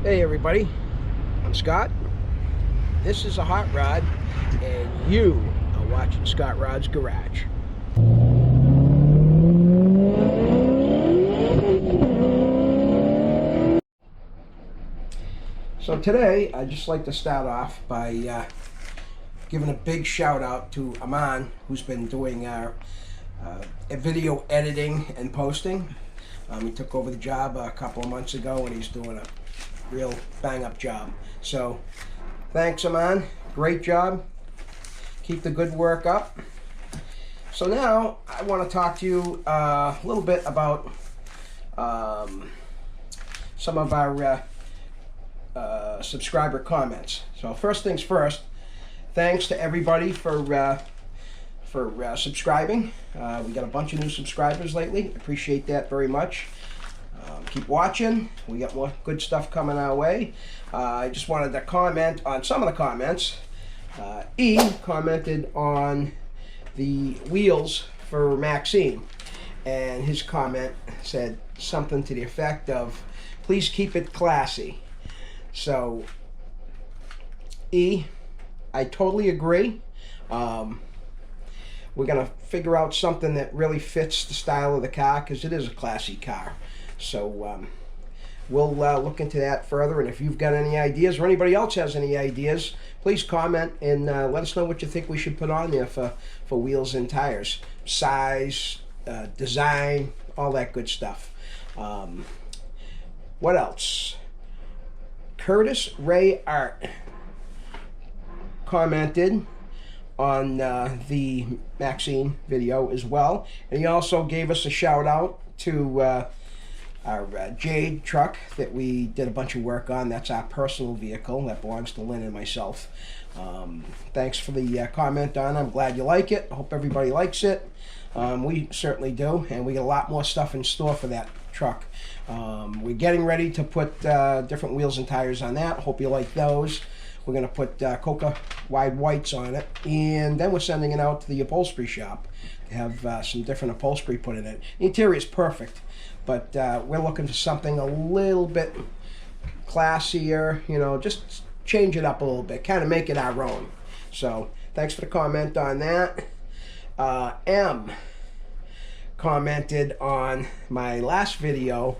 Hey everybody, I'm Scott. This is a hot rod, and you are watching Scott Rod's Garage. So today, I'd just like to start off by giving a big shout out to Aman, who's been doing our video editing and posting. He took over the job a couple of months ago, and he's doing a real bang-up job. So, thanks, Aman. Great job. Keep the good work up. So now, I want to talk to you a little bit about some of our subscriber comments. So first things first, thanks to everybody for subscribing. We got a bunch of new subscribers lately. Appreciate that very much. Keep watching. We got more good stuff coming our way. I just wanted to comment on some of the comments. E commented on the wheels for Maxine, and his comment said something to the effect of, "Please keep it classy." So, E, I totally agree. We're going to figure out something that really fits the style of the car, because it is a classy car. So we'll look into that further, and if you've got any ideas or anybody else has any ideas, please comment and let us know what you think we should put on there for wheels and tires. Size, design, all that good stuff. What else? Curtis Ray Art commented on the Maxine video as well, and he also gave us a shout out to our Jade truck that we did a bunch of work on. That's our personal vehicle that belongs to Lynn and myself. Thanks for the comment on it. I'm glad you like it. I hope everybody likes it. We certainly do, and we got a lot more stuff in store for that truck. We're getting ready to put different wheels and tires on that. Hope you like those. We're going to put Coca wide whites on it, and then we're sending it out to the upholstery shop to have some different upholstery put in it. The interior is perfect, but we're looking for something a little bit classier, you know, just change it up a little bit, kind of make it our own. So thanks for the comment on that. M commented on my last video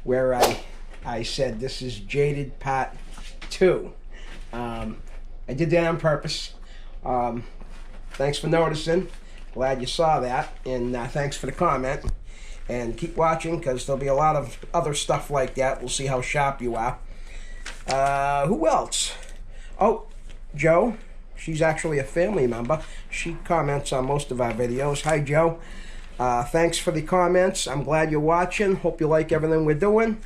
where I said this is Jaded Part 2. I did that on purpose. Thanks for noticing. Glad you saw that, and thanks for the comment. And keep watching, because there'll be a lot of other stuff like that. We'll see how sharp you are. Who else? Oh, Joe. She's actually a family member. She comments on most of our videos. Hi, Joe. Thanks for the comments. I'm glad you're watching. Hope you like everything we're doing.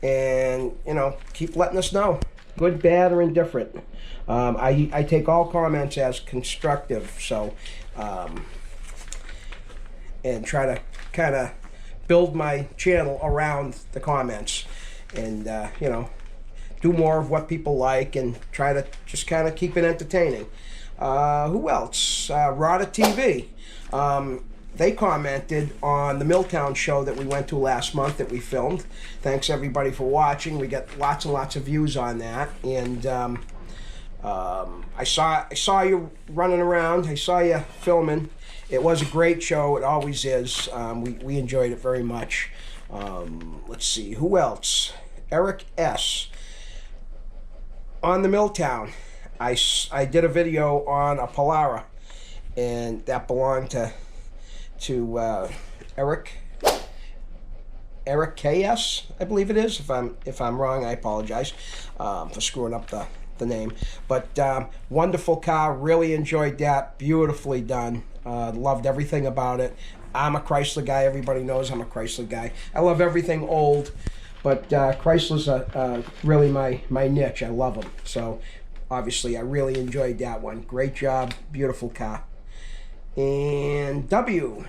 And, you know, keep letting us know. Good, bad, or indifferent. I take all comments as constructive, so, and try to kind of build my channel around the comments, and, you know, do more of what people like, and try to just kind of keep it entertaining. Who else? Rada TV. They commented on the Milltown show that we went to last month that we filmed. Thanks everybody for watching. We got lots and lots of views on that, and I saw you running around. I saw you filming. It was a great show. It always is. We enjoyed it very much. Let's see, who else? Eric S. On the Milltown, I did a video on a Polara, and that belonged to Eric KS, I believe it is. If I'm wrong, I apologize for screwing up the name. But wonderful car, really enjoyed that. Beautifully done. Loved everything about it. I'm a Chrysler guy. Everybody knows I'm a Chrysler guy. I love everything old, but Chrysler's really my niche. I love them. So obviously I really enjoyed that one. Great job. Beautiful car. And W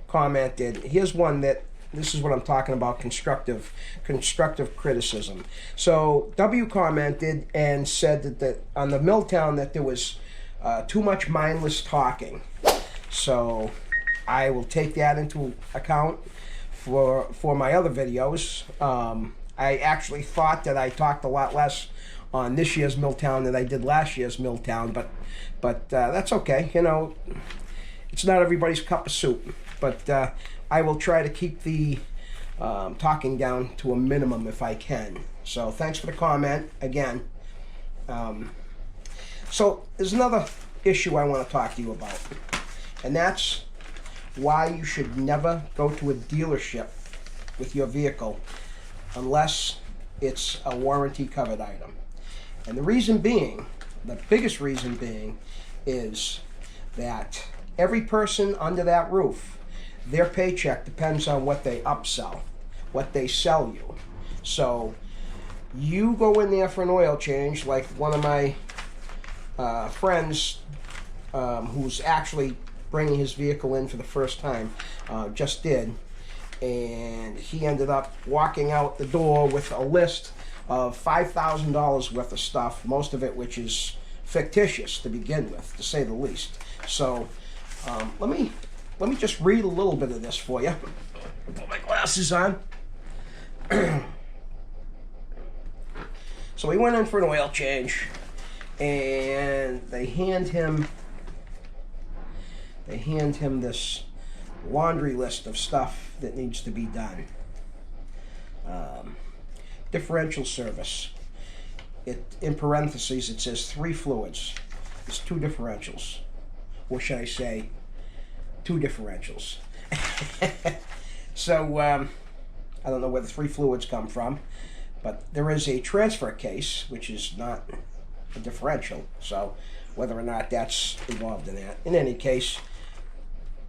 commented, here's one that, this is what I'm talking about, constructive criticism. So W commented and said that on the Milltown that there was too much mindless talking. So I will take that into account for my other videos. I actually thought that I talked a lot less on this year's Milltown than I did last year's Milltown, but that's okay. You know, it's not everybody's cup of soup. But I will try to keep the talking down to a minimum if I can. So thanks for the comment again. So there's another issue I want to talk to you about, and that's why you should never go to a dealership with your vehicle unless it's a warranty covered item. And the reason being, the biggest reason being, is that every person under that roof, their paycheck depends on what they upsell, what they sell you. So you go in there for an oil change, like one of my friends who's actually bringing his vehicle in for the first time, just did, and he ended up walking out the door with a list of $5,000 worth of stuff, most of it which is fictitious to begin with, to say the least. So let me just read a little bit of this for you. Put my glasses on. So he went in for an oil change, and they hand him this laundry list of stuff that needs to be done. Differential service. In parentheses it says 3 fluids. It's 2 differentials. Or should I say 2 differentials? So I don't know where the 3 fluids come from, but there is a transfer case, which is not a differential, so whether or not that's involved in that. In any case,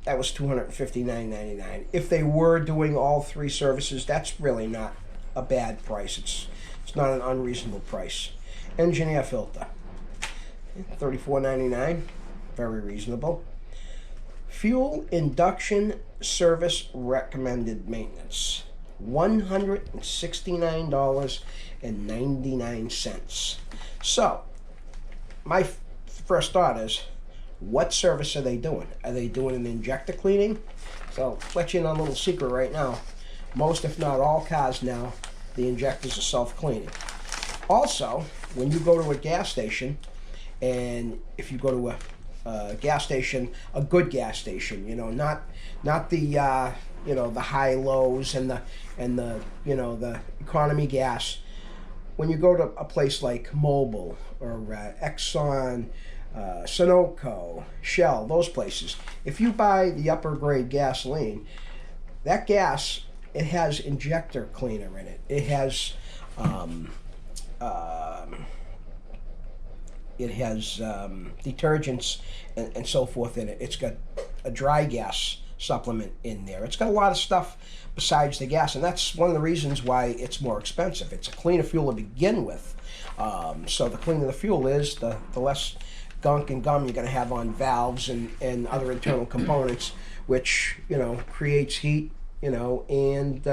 that was $259.99. If they were doing all 3 services, that's really not a bad price. It's not an unreasonable price. Engine air filter, $34.99, very reasonable. Fuel induction service recommended maintenance, $169.99. So my first thought is, what service are they doing? Are they doing an injector cleaning? So let you in on a little secret right now. Most, if not all, cars now, the injectors are self-cleaning. Also, when you go to a gas station, and if you go to a gas station, a good gas station, you know, not the you know, the high lows and the you know, the economy gas. When you go to a place like Mobil or Exxon, Sunoco, Shell, those places, if you buy the upper grade gasoline, that gas, it has injector cleaner in it. It has detergents and so forth in it. It's got a dry gas supplement in there. It's got a lot of stuff besides the gas, and that's one of the reasons why it's more expensive. It's a cleaner fuel to begin with. So the cleaner the fuel is, the less gunk and gum you're going to have on valves and other internal components, which, you know, creates heat, you know, and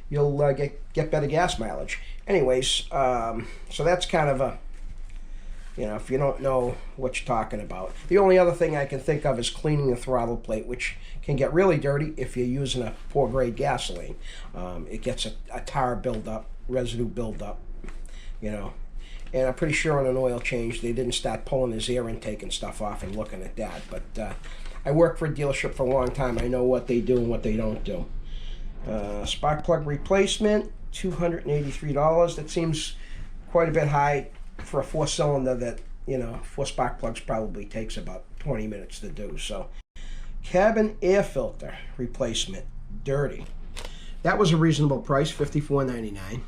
you'll get better gas mileage. Anyways, so that's kind of a, you know, if you don't know what you're talking about. The only other thing I can think of is cleaning the throttle plate, which can get really dirty if you're using a poor grade gasoline. It gets a tar buildup, residue buildup, you know. And I'm pretty sure on an oil change they didn't start pulling his air intake and stuff off and looking at that. But I worked for a dealership for a long time. I know what they do and what they don't do. Spark plug replacement, $283. That seems quite a bit high for a 4-cylinder that, you know, 4 spark plugs probably takes about 20 minutes to do. So cabin air filter replacement, dirty. That was a reasonable price, $54.99.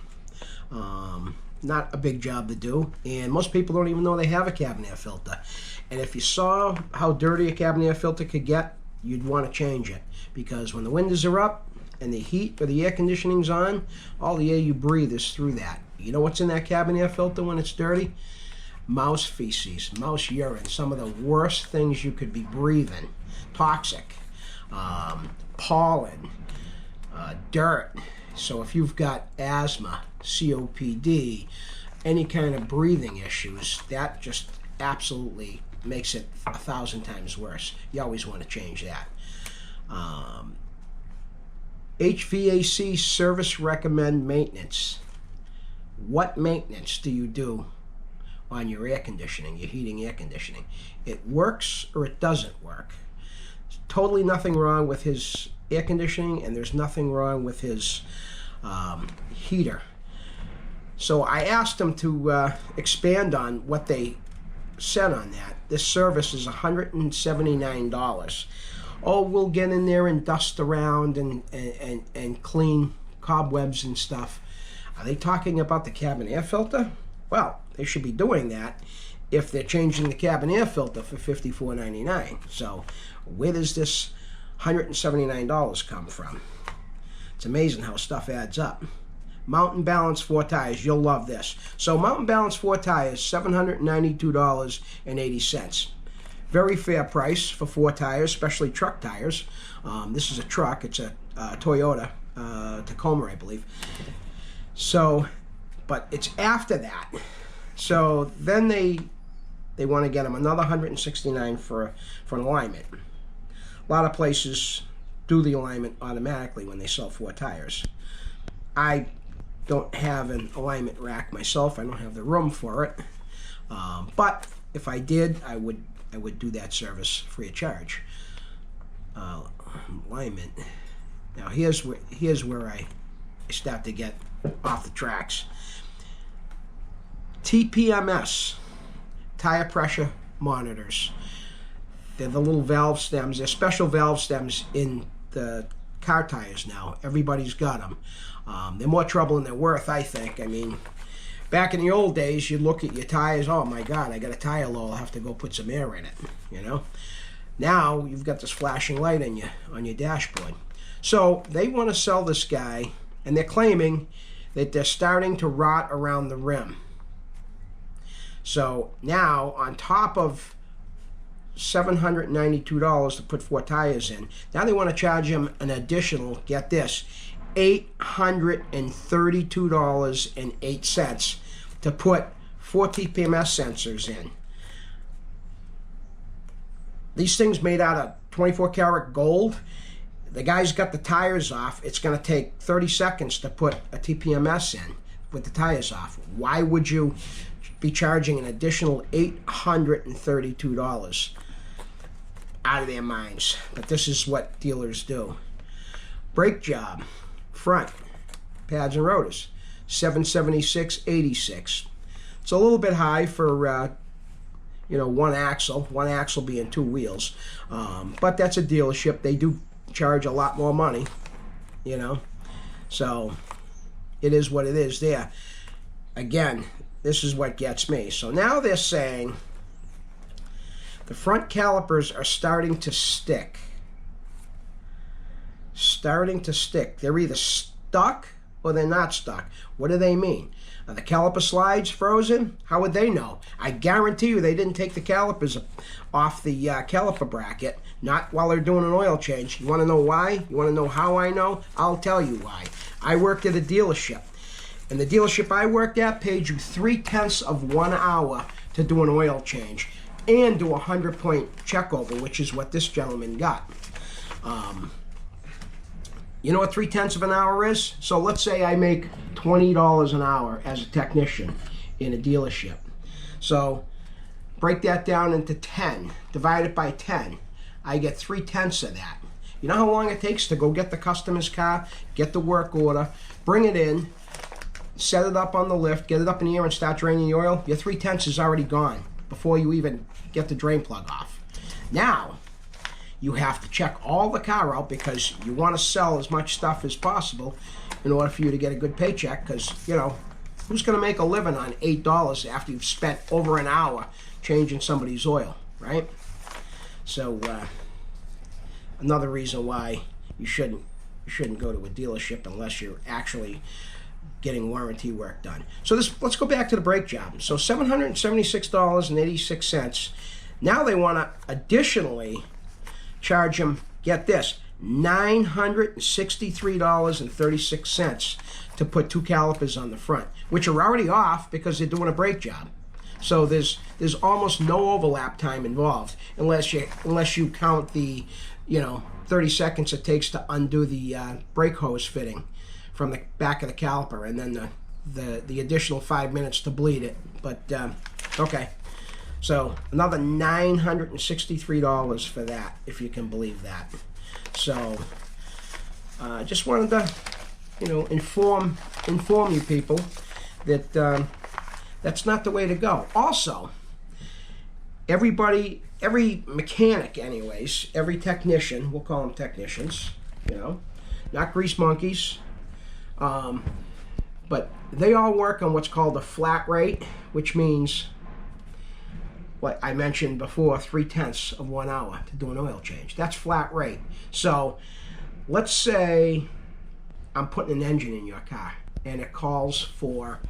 Not a big job to do, and most people don't even know they have a cabin air filter. And if you saw how dirty a cabin air filter could get, you'd want to change it, because when the windows are up and the heat or the air conditioning's on, all the air you breathe is through that. You know what's in that cabin air filter when it's dirty? Mouse feces, mouse urine, some of the worst things you could be breathing. Toxic, pollen, dirt. So if you've got asthma, COPD, any kind of breathing issues, that just absolutely makes it 1,000 times worse. You always want to change that. HVAC service recommend maintenance, what maintenance do you do on your air conditioning, your heating, air conditioning? It works or it doesn't work. There's totally nothing wrong with his air conditioning, and there's nothing wrong with his heater. So I asked him to expand on what they said on that. This service is $179. Oh, we'll get in there and dust around and clean cobwebs and stuff. Are they talking about the cabin air filter? Well, they should be doing that if they're changing the cabin air filter for $54.99. So where does this $179 come from? It's amazing how stuff adds up. Mountain Balance 4 tires, you'll love this. So Mountain Balance 4 tires, $792.80. Very fair price for 4 tires, especially truck tires. This is a truck. It's a Toyota Tacoma, I believe. So, but it's after that. So then they want to get them another $169 for an alignment. A lot of places do the alignment automatically when they sell 4 tires. I don't have an alignment rack myself. I don't have the room for it. But if I did, I would do that service free of charge. Alignment. Now here's where I start to get off the tracks. TPMS, tire pressure monitors. They're the little valve stems. They're special valve stems in the car tires now. Everybody's got them. They're more trouble than they're worth, I think. I mean, back in the old days, you'd look at your tires, oh my God, I got a tire low, I'll have to go put some air in it, you know? Now, you've got this flashing light on your dashboard. So, they want to sell this guy, and they're claiming that they're starting to rot around the rim. So, now, on top of $792 to put 4 tires in, now they want to charge him an additional, get this, $832.08 to put 4 TPMS sensors in. These things made out of 24 karat gold. The guy's got the tires off. It's going to take 30 seconds to put a TPMS in with the tires off. Why would you be charging an additional $832? Out of their minds. But this is what dealers do. Brake job. Front pads and rotors, $776.86. It's a little bit high for one axle being 2 wheels, but that's a dealership. They do charge a lot more money, you know, so it is what it is there. Again, this is what gets me. So now they're saying the front calipers are starting to stick. They're either stuck or they're not stuck. What do they mean? Are the caliper slides frozen? How would they know? I guarantee you they didn't take the calipers off the caliper bracket, not while they're doing an oil change. You want to know why? You want to know how I know? I'll tell you why. I worked at a dealership, and the dealership I worked at paid you 3/10 of 1 hour to do an oil change and do a 100-point checkover, which is what this gentleman got. You know what 3/10 of an hour is? So let's say I make $20 an hour as a technician in a dealership. So break that down into 10, divide it by 10. I get 3/10 of that. You know how long it takes to go get the customer's car, get the work order, bring it in, set it up on the lift, get it up in the air and start draining the oil? Your 3/10 is already gone before you even get the drain plug off. Now, you have to check all the car out because you want to sell as much stuff as possible in order for you to get a good paycheck, because, you know, who's going to make a living on $8 after you've spent over an hour changing somebody's oil, right? So, another reason why you shouldn't go to a dealership unless you're actually getting warranty work done. So let's go back to the brake job. So $776.86. Now they want to additionally charge them, get this, $963.36 to put 2 calipers on the front, which are already off because they're doing a brake job. So there's almost no overlap time involved unless you count the 30 seconds it takes to undo the brake hose fitting from the back of the caliper, and then the additional 5 minutes to bleed it. But okay, so another $963 for that, if you can believe that. So just wanted to, you know, inform you people that that's not the way to go. Also, every mechanic anyways, every technician, we'll call them technicians, you know, not grease monkeys, but they all work on what's called a flat rate, which means what I mentioned before, 3/10 of 1 hour to do an oil change. That's flat rate. So let's say I'm putting an engine in your car and it calls for,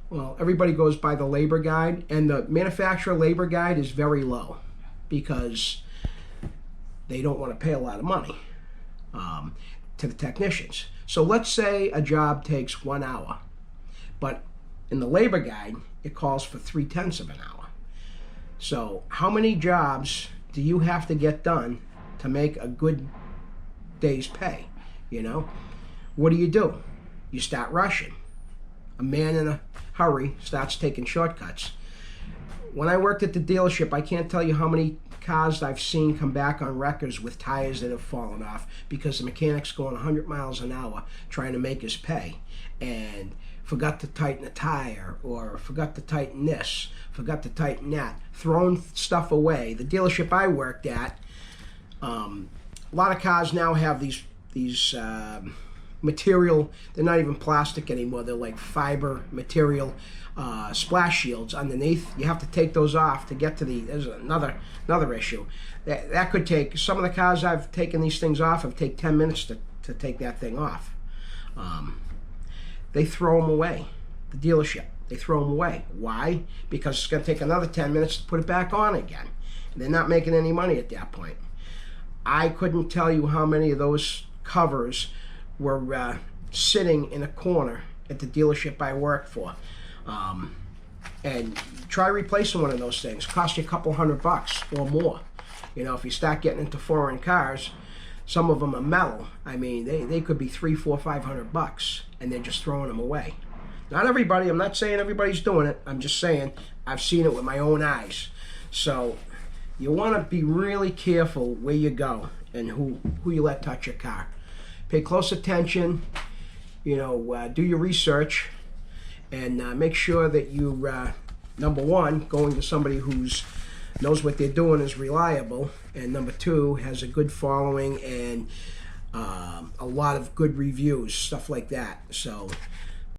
well, everybody goes by the labor guide, and the manufacturer labor guide is very low because they don't want to pay a lot of money to the technicians. So let's say a job takes 1 hour, but in the labor guide, it calls for 3/10 of an hour. So how many jobs do you have to get done to make a good day's pay? You know, what do? You start rushing. A man in a hurry starts taking shortcuts. When I worked at the dealership, I can't tell you how many cars I've seen come back on wreckers with tires that have fallen off because the mechanic's going 100 miles an hour trying to make his pay and forgot to tighten a tire, or forgot to tighten this, forgot to tighten that, throwing stuff away. The dealership I worked at, a lot of cars now have these material, they're not even plastic anymore, they're like fiber material splash shields underneath. You have to take those off to get to there's another issue. That could take, some of the cars I've taken these things off have taken 10 minutes to take that thing off. They throw them away. The dealership, they throw them away. Why? Because it's going to take another 10 minutes to put it back on again. They're not making any money at that point. I couldn't tell you how many of those covers were sitting in a corner at the dealership I worked for. And try replacing one of those things. Cost you a couple $100 or more. You know, if you start getting into foreign cars, some of them are metal. I mean, they could be $300, $400, $500, and they're just throwing them away. Not everybody. I'm not saying everybody's doing it. I'm just saying I've seen it with my own eyes. So you want to be really careful where you go and who you let touch your car. Pay close attention. You know, do your research, and make sure that you, number one, going to somebody who's knows what they're doing is reliable, and number two, has a good following and a lot of good reviews, stuff like that. So